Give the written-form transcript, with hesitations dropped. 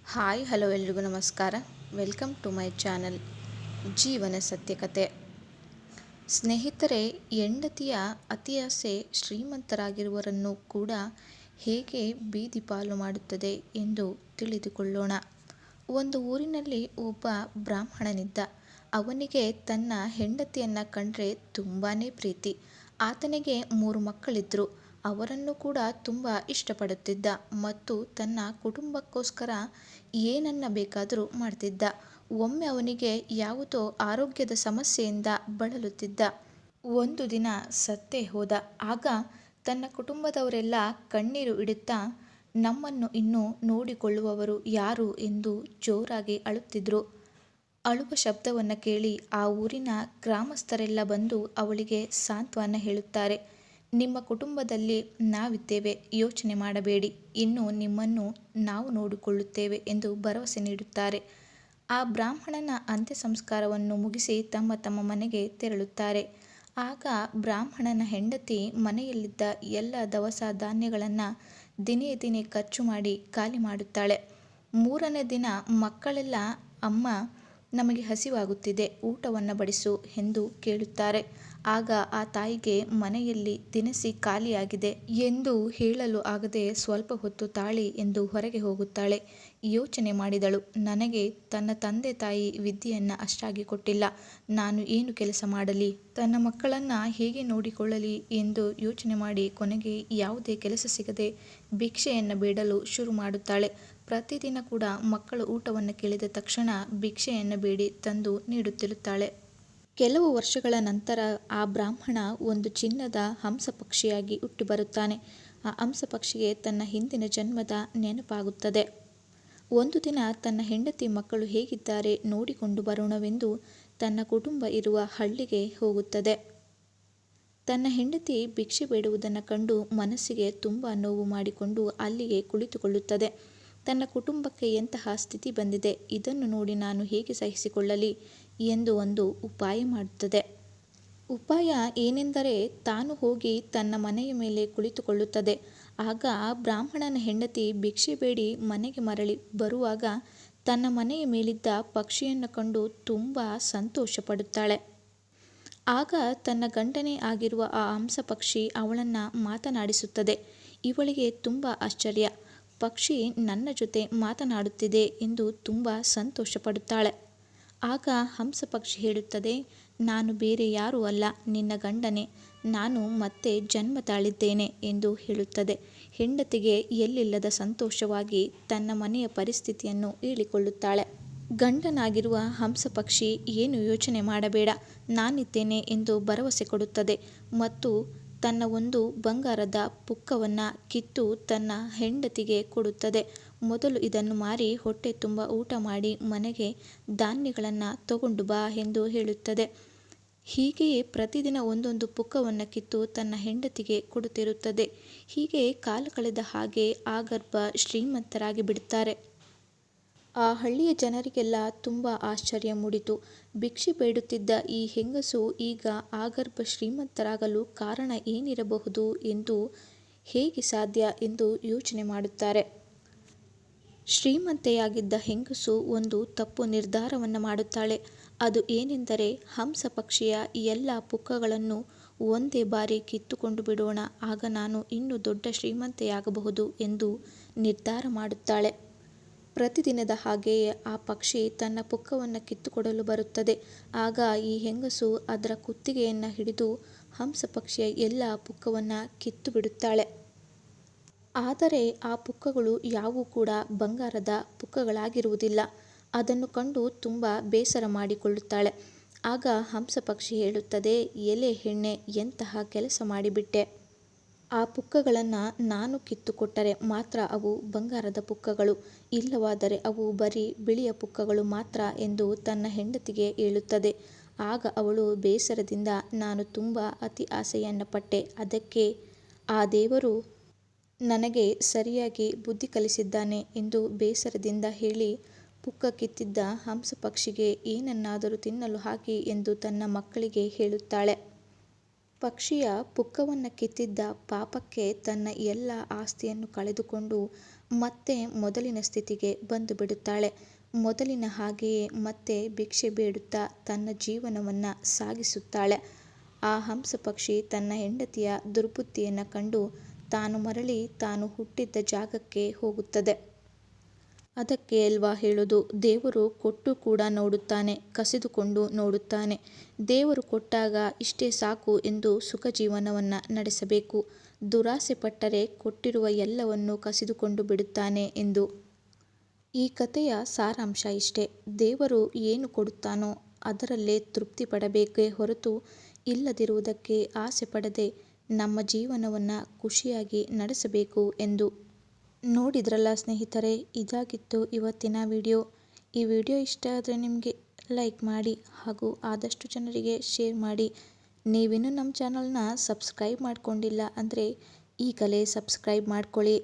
Hi hello ಎಲ್ರಿಗೂ ನಮಸ್ಕಾರ. Welcome to my channel ಜೀವನ ಸತ್ಯಕತೆ. ಸ್ನೇಹಿತರೆ, ಹೆಂಡತಿಯ ಅತಿಯಾಸೆ ಶ್ರೀಮಂತರಾಗಿರುವವರನ್ನು ಕೂಡ ಹೇಗೆ ಬೀದಿ ಪಾಲು ಮಾಡುತ್ತದೆ ಎಂದು ತಿಳಿದುಕೊಳ್ಳೋಣ. ಒಂದು ಊರಿನಲ್ಲಿ ಒಬ್ಬ ಬ್ರಾಹ್ಮಣನಿದ್ದ. ಅವನಿಗೆ ತನ್ನ ಹೆಂಡತಿಯನ್ನು ಕಂಡ್ರೆ ತುಂಬಾ ಪ್ರೀತಿ. ಆತನಿಗೆ 3 ಮಕ್ಕಳಿದ್ರು. ಅವರನ್ನು ಕೂಡ ತುಂಬ ಇಷ್ಟಪಡುತ್ತಿದ್ದ ಮತ್ತು ತನ್ನ ಕುಟುಂಬಕ್ಕೋಸ್ಕರ ಏನನ್ನ ಬೇಕಾದರೂ ಮಾಡ್ತಿದ್ದ. ಒಮ್ಮೆ ಅವನಿಗೆ ಯಾವುದೋ ಆರೋಗ್ಯದ ಸಮಸ್ಯೆಯಿಂದ ಬಳಲುತ್ತಿದ್ದ. ಒಂದು ದಿನ ಸತ್ತೇ ಹೋದ. ಆಗ ತನ್ನ ಕುಟುಂಬದವರೆಲ್ಲ ಕಣ್ಣೀರು ಇಡುತ್ತಾ ನಮ್ಮನ್ನು ಇನ್ನು ನೋಡಿಕೊಳ್ಳುವವರು ಯಾರು ಎಂದು ಜೋರಾಗಿ ಅಳುತ್ತಿದ್ರು. ಅಳುವ ಶಬ್ದವನ್ನು ಕೇಳಿ ಆ ಊರಿನ ಗ್ರಾಮಸ್ಥರೆಲ್ಲ ಬಂದು ಅವಳಿಗೆ ಸಾಂತ್ವನ ಹೇಳುತ್ತಾರೆ. ನಿಮ್ಮ ಕುಟುಂಬದಲ್ಲಿ ನಾವಿದ್ದೇವೆ, ಯೋಚನೆ ಮಾಡಬೇಡಿ, ಇನ್ನು ನಿಮ್ಮನ್ನು ನಾವು ನೋಡಿಕೊಳ್ಳುತ್ತೇವೆ ಎಂದು ಭರವಸೆ ನೀಡುತ್ತಾರೆ. ಆ ಬ್ರಾಹ್ಮಣನ ಅಂತ್ಯ ಸಂಸ್ಕಾರವನ್ನು ಮುಗಿಸಿ ತಮ್ಮ ತಮ್ಮ ಮನೆಗೆ ತೆರಳುತ್ತಾರೆ. ಆಗ ಬ್ರಾಹ್ಮಣನ ಹೆಂಡತಿ ಮನೆಯಲ್ಲಿದ್ದ ಎಲ್ಲ ದವಸ ಧಾನ್ಯಗಳನ್ನು ದಿನೇ ದಿನೇ ಖರ್ಚು ಮಾಡಿ ಖಾಲಿ ಮಾಡುತ್ತಾಳೆ. 3ನೇ ದಿನ ಮಕ್ಕಳೆಲ್ಲ ಅಮ್ಮ, ನಮಗೆ ಹಸಿವಾಗುತ್ತಿದೆ, ಊಟವನ್ನು ಬಡಿಸು ಎಂದು ಕೇಳುತ್ತಾರೆ. ಆಗ ಆ ತಾಯಿಗೆ ಮನೆಯಲ್ಲಿ ದಿನಸಿ ಖಾಲಿಯಾಗಿದೆ ಎಂದು ಹೇಳಲು ಆಗದೆ ಸ್ವಲ್ಪ ಹೊತ್ತು ತಾಳಿ ಎಂದು ಹೊರಗೆ ಹೋಗುತ್ತಾಳೆ. ಯೋಚನೆ ಮಾಡಿದಳು, ನನಗೆ ತನ್ನ ತಂದೆ ತಾಯಿ ವಿದ್ಯೆಯನ್ನು ಅಷ್ಟಾಗಿ ಕೊಟ್ಟಿಲ್ಲ, ನಾನು ಏನು ಕೆಲಸ ಮಾಡಲಿ, ತನ್ನ ಮಕ್ಕಳನ್ನು ಹೇಗೆ ನೋಡಿಕೊಳ್ಳಲಿ ಎಂದು ಯೋಚನೆ ಮಾಡಿ ಕೊನೆಗೆ ಯಾವುದೇ ಕೆಲಸ ಸಿಗದೆ ಭಿಕ್ಷೆಯನ್ನು ಬೇಡಲು ಶುರು ಮಾಡುತ್ತಾಳೆ. ಪ್ರತಿದಿನ ಕೂಡ ಮಕ್ಕಳು ಊಟವನ್ನು ಕೇಳಿದ ತಕ್ಷಣ ಭಿಕ್ಷೆಯನ್ನು ಬೇಡಿ ತಂದು ನೀಡುತ್ತಿರುತ್ತಾಳೆ. ಕೆಲವು ವರ್ಷಗಳ ನಂತರ ಆ ಬ್ರಾಹ್ಮಣ ಒಂದು ಚಿನ್ನದ ಹಂಸಪಕ್ಷಿಯಾಗಿ ಹುಟ್ಟಿ ಬರುತ್ತಾನೆ. ಆ ಹಂಸಪಕ್ಷಿಗೆ ತನ್ನ ಹಿಂದಿನ ಜನ್ಮದ ನೆನಪಾಗುತ್ತದೆ. ಒಂದು ದಿನ ತನ್ನ ಹೆಂಡತಿ ಮಕ್ಕಳು ಹೇಗಿದ್ದಾರೆ ನೋಡಿಕೊಂಡು ಬರೋಣವೆಂದು ತನ್ನ ಕುಟುಂಬ ಇರುವ ಹಳ್ಳಿಗೆ ಹೋಗುತ್ತದೆ. ತನ್ನ ಹೆಂಡತಿ ಭಿಕ್ಷೆ ಬೇಡುವುದನ್ನು ಕಂಡು ಮನಸ್ಸಿಗೆ ತುಂಬ ನೋವು ಮಾಡಿಕೊಂಡು ಅಲ್ಲಿಗೆ ಕುಳಿತುಕೊಳ್ಳುತ್ತದೆ. ತನ್ನ ಕುಟುಂಬಕ್ಕೆ ಎಂತಹ ಸ್ಥಿತಿ ಬಂದಿದೆ, ಇದನ್ನು ನೋಡಿ ನಾನು ಹೇಗೆ ಸಹಿಸಿಕೊಳ್ಳಲಿ ಎಂದು ಒಂದು ಉಪಾಯ ಮಾಡುತ್ತದೆ. ಉಪಾಯ ಏನೆಂದರೆ, ತಾನು ಹೋಗಿ ತನ್ನ ಮನೆಯ ಮೇಲೆ ಕುಳಿತುಕೊಳ್ಳುತ್ತದೆ. ಆಗ ಬ್ರಾಹ್ಮಣನ ಹೆಂಡತಿ ಭಿಕ್ಷೆ ಬೇಡಿ ಮನೆಗೆ ಮರಳಿ ಬರುವಾಗ ತನ್ನ ಮನೆಯ ಮೇಲಿದ್ದ ಪಕ್ಷಿಯನ್ನು ಕಂಡು ತುಂಬ ಸಂತೋಷ ಪಡುತ್ತಾಳೆ. ಆಗ ತನ್ನ ಗಂಡನೇ ಆಗಿರುವ ಆ ಹಂಸ ಪಕ್ಷಿ ಅವಳನ್ನು ಮಾತನಾಡಿಸುತ್ತದೆ. ಇವಳಿಗೆ ತುಂಬ ಆಶ್ಚರ್ಯ, ಪಕ್ಷಿ ನನ್ನ ಜೊತೆ ಮಾತನಾಡುತ್ತಿದೆ ಎಂದು ತುಂಬ ಸಂತೋಷ ಪಡುತ್ತಾಳೆ. ಆಗ ಹಂಸ ಪಕ್ಷಿ ಹೇಳುತ್ತದೆ, ನಾನು ಬೇರೆ ಯಾರೂ ಅಲ್ಲ, ನಿನ್ನ ಗಂಡನೇ, ನಾನು ಮತ್ತೆ ಜನ್ಮ ತಾಳಿದ್ದೇನೆ ಎಂದು ಹೇಳುತ್ತದೆ. ಹೆಂಡತಿಗೆ ಎಲ್ಲಿಲ್ಲದ ಸಂತೋಷವಾಗಿ ತನ್ನ ಮನೆಯ ಪರಿಸ್ಥಿತಿಯನ್ನು ಹೇಳಿಕೊಳ್ಳುತ್ತಾಳೆ. ಗಂಡನಾಗಿರುವ ಹಂಸ ಪಕ್ಷಿ ಏನು ಯೋಚನೆ ಮಾಡಬೇಡ, ನಾನಿದ್ದೇನೆ ಎಂದು ಭರವಸೆ ಕೊಡುತ್ತದೆ ಮತ್ತು ತನ್ನ ಒಂದು ಬಂಗಾರದ ಪುಕ್ಕವನ್ನು ಕಿತ್ತು ತನ್ನ ಹೆಂಡತಿಗೆ ಕೊಡುತ್ತದೆ. ಮೊದಲು ಇದನ್ನು ಮಾರಿ ಹೊಟ್ಟೆ ತುಂಬ ಊಟ ಮಾಡಿ ಮನೆಗೆ ಧಾನ್ಯಗಳನ್ನು ತಗೊಂಡು ಬಾ ಎಂದು ಹೇಳುತ್ತದೆ. ಹೀಗೆಯೇ ಪ್ರತಿದಿನ ಒಂದೊಂದು ಪುಕ್ಕವನ್ನು ಕಿತ್ತು ತನ್ನ ಹೆಂಡತಿಗೆ ಕೊಡುತ್ತಿರುತ್ತದೆ. ಹೀಗೆ ಕಾಲ ಕಳೆದ ಹಾಗೆ ಆಗರ್ಭ ಶ್ರೀಮಂತರಾಗಿ ಬಿಡುತ್ತಾರೆ. ಆ ಹಳ್ಳಿಯ ಜನರಿಗೆಲ್ಲ ತುಂಬ ಆಶ್ಚರ್ಯ ಮೂಡಿತು. ಭಿಕ್ಷೆ ಬೇಡುತ್ತಿದ್ದ ಈ ಹೆಂಗಸು ಈಗ ಆಗರ್ಭ ಶ್ರೀಮಂತರಾಗಲು ಕಾರಣ ಏನಿರಬಹುದು ಎಂದು, ಹೇಗೆ ಸಾಧ್ಯ ಎಂದು ಯೋಚನೆ ಮಾಡುತ್ತಾರೆ. ಶ್ರೀಮಂತೆಯಾಗಿದ್ದ ಹೆಂಗಸು ಒಂದು ತಪ್ಪು ನಿರ್ಧಾರವನ್ನು ಮಾಡುತ್ತಾಳೆ. ಅದು ಏನೆಂದರೆ, ಹಂಸ ಪಕ್ಷಿಯ ಎಲ್ಲ ಪುಕ್ಕಗಳನ್ನು ಒಂದೇ ಬಾರಿ ಕಿತ್ತುಕೊಂಡು ಬಿಡೋಣ, ಆಗ ನಾನು ಇನ್ನೂ ದೊಡ್ಡ ಶ್ರೀಮಂತೆಯಾಗಬಹುದು ಎಂದು ನಿರ್ಧಾರ ಮಾಡುತ್ತಾಳೆ. ಪ್ರತಿದಿನದ ಹಾಗೆಯೇ ಆ ಪಕ್ಷಿ ತನ್ನ ಪುಕ್ಕವನ್ನು ಕಿತ್ತುಕೊಡಲು ಬರುತ್ತದೆ. ಆಗ ಈ ಹೆಂಗಸು ಅದರ ಕುತ್ತಿಗೆಯನ್ನು ಹಿಡಿದು ಹಂಸ ಪಕ್ಷಿಯ ಎಲ್ಲ ಪುಕ್ಕವನ್ನು ಕಿತ್ತು ಬಿಡುತ್ತಾಳೆ. ಆದರೆ ಆ ಪುಕ್ಕಗಳು ಯಾವೂ ಕೂಡ ಬಂಗಾರದ ಪುಕ್ಕಗಳಾಗಿರುವುದಿಲ್ಲ. ಅದನ್ನು ಕಂಡು ತುಂಬ ಬೇಸರ ಮಾಡಿಕೊಳ್ಳುತ್ತಾಳೆ. ಆಗ ಹಂಸ ಪಕ್ಷಿ ಹೇಳುತ್ತದೆ, ಎಲೆ ಹೆಣ್ಣೆ, ಎಂತಹ ಕೆಲಸ ಮಾಡಿಬಿಟ್ಟೆ. ಆ ಪುಕ್ಕಗಳನ್ನು ನಾನು ಕಿತ್ತುಕೊಟ್ಟರೆ ಮಾತ್ರ ಅವು ಬಂಗಾರದ ಪುಕ್ಕಗಳು, ಇಲ್ಲವಾದರೆ ಅವು ಬರೀ ಬಿಳಿಯ ಪುಕ್ಕಗಳು ಮಾತ್ರ ಎಂದು ತನ್ನ ಹೆಂಡತಿಗೆ ಹೇಳುತ್ತದೆ. ಆಗ ಅವಳು ಬೇಸರದಿಂದ, ನಾನು ತುಂಬ ಅತಿ ಆಸೆಯನ್ನು ಪಟ್ಟೆ, ಅದಕ್ಕೆ ಆ ದೇವರು ನನಗೆ ಸರಿಯಾಗಿ ಬುದ್ಧಿ ಕಲಿಸಿದ್ದಾನೆ ಎಂದು ಬೇಸರದಿಂದ ಹೇಳಿ, ಪುಕ್ಕ ಕಿತ್ತಿದ್ದ ಹಂಸ ಪಕ್ಷಿಗೆ ಏನನ್ನಾದರೂ ತಿನ್ನಲು ಹಾಕಿ ಎಂದು ತನ್ನ ಮಕ್ಕಳಿಗೆ ಹೇಳುತ್ತಾಳೆ. ಪಕ್ಷಿಯ ಪುಕ್ಕವನ್ನು ಕಿತ್ತಿದ್ದ ಪಾಪಕ್ಕೆ ತನ್ನ ಎಲ್ಲ ಆಸ್ತಿಯನ್ನು ಕಳೆದುಕೊಂಡು ಮತ್ತೆ ಮೊದಲಿನ ಸ್ಥಿತಿಗೆ ಬಂದು ಬಿಡುತ್ತಾಳೆ. ಮೊದಲಿನ ಹಾಗೆಯೇ ಮತ್ತೆ ಭಿಕ್ಷೆ ಬೇಡುತ್ತಾ ತನ್ನ ಜೀವನವನ್ನು ಸಾಗಿಸುತ್ತಾಳೆ. ಆ ಹಂಸಪಕ್ಷಿ ತನ್ನ ಹೆಂಡತಿಯ ದುರ್ಬುದ್ಧಿಯನ್ನು ಕಂಡು ತಾನು ಮರಳಿ ತಾನು ಹುಟ್ಟಿದ್ದ ಜಾಗಕ್ಕೆ ಹೋಗುತ್ತದೆ. ಅದಕ್ಕೆ ಅಲ್ವಾ ಹೇಳೋದು, ದೇವರು ಕೊಟ್ಟು ಕೂಡ ನೋಡುತ್ತಾನೆ, ಕಸಿದುಕೊಂಡು ನೋಡುತ್ತಾನೆ. ದೇವರು ಕೊಟ್ಟಾಗ ಇಷ್ಟೇ ಸಾಕು ಎಂದು ಸುಖ ಜೀವನವನ್ನು ನಡೆಸಬೇಕು. ದುರಾಸೆ ಪಟ್ಟರೆ ಕೊಟ್ಟಿರುವ ಎಲ್ಲವನ್ನು ಕಸಿದುಕೊಂಡು ಬಿಡುತ್ತಾನೆ ಎಂದು. ಈ ಕಥೆಯ ಸಾರಾಂಶ ಇಷ್ಟೇ. ದೇವರು ಏನು ಕೊಡುತ್ತಾನೋ ಅದರಲ್ಲೇ ತೃಪ್ತಿ ಪಡಬೇಕೇ ಹೊರತು ಇಲ್ಲದಿರುವುದಕ್ಕೆ ಆಸೆ ಪಡದೆ ನಮ್ಮ ಜೀವನವನ್ನು ಖುಷಿಯಾಗಿ ನಡೆಸಬೇಕು ಎಂದು. ನೋಡಿದ್ರಲ್ಲ ಸ್ನೇಹಿತರೆ, ಇದಾಗಿತ್ತು ಇವತ್ತಿನ ವಿಡಿಯೋ. ಈ ವಿಡಿಯೋ ಇಷ್ಟ ಆದರೆ ನಿಮಗೆ ಲೈಕ್ ಮಾಡಿ ಹಾಗೂ ಆದಷ್ಟು ಜನರಿಗೆ ಶೇರ್ ಮಾಡಿ. ನೀವಿನ್ನೂ ನಮ್ಮ ಚಾನಲ್ನ ಸಬ್ಸ್ಕ್ರೈಬ್ ಮಾಡ್ಕೊಂಡಿಲ್ಲ ಅಂದರೆ ಈಗಲೇ ಸಬ್ಸ್ಕ್ರೈಬ್ ಮಾಡ್ಕೊಳ್ಳಿ.